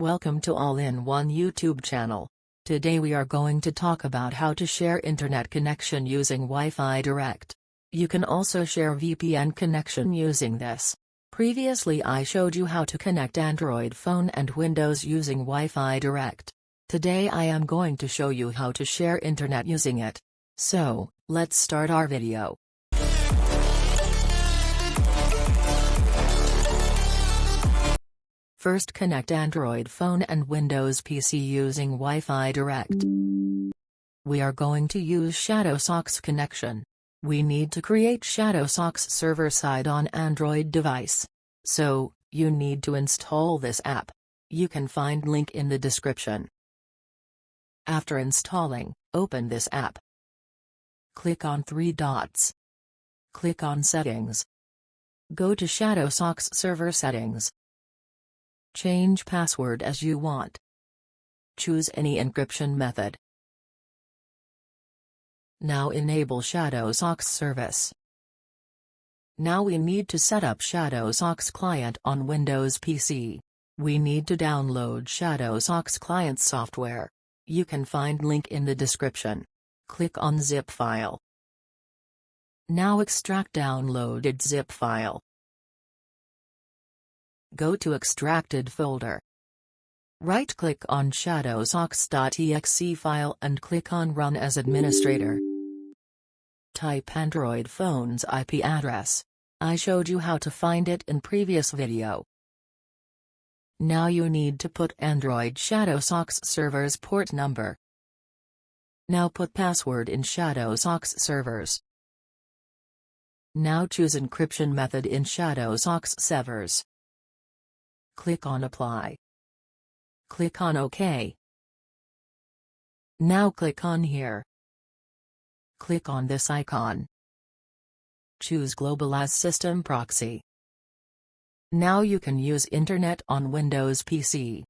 Welcome to All-in-One YouTube channel. Today we are going to talk about how to share internet connection using Wi-Fi Direct. You can also share VPN connection using this. Previously I showed you how to connect Android phone and Windows using Wi-Fi Direct. Today I am going to show you how to share internet using it. So, let's start our video. First, connect Android phone and Windows PC using Wi-Fi Direct. We are going to use ShadowSox connection. We need to create ShadowSox server-side on Android device. So, you need to install this app. You can find link in the description. After installing, open this app. Click on three dots. Click on Settings. Go to ShadowSox server settings. Change password as you want. Choose any encryption method. Now enable ShadowSox service. Now we need to set up ShadowSox client on Windows PC. We need to download ShadowSox client software. You can find link in the description. Click on zip file. Now extract downloaded zip file. Go to extracted folder. Right-click on ShadowSox.exe file and click on Run as administrator. Type Android phone's IP address. I showed you how to find it in previous video. Now you need to put Android ShadowSox server's port number. Now put password in ShadowSox servers. Now choose encryption method in ShadowSox servers. Click on Apply. Click on OK. Now click on here. Click on this icon. Choose Global as System Proxy. Now you can use internet on Windows PC.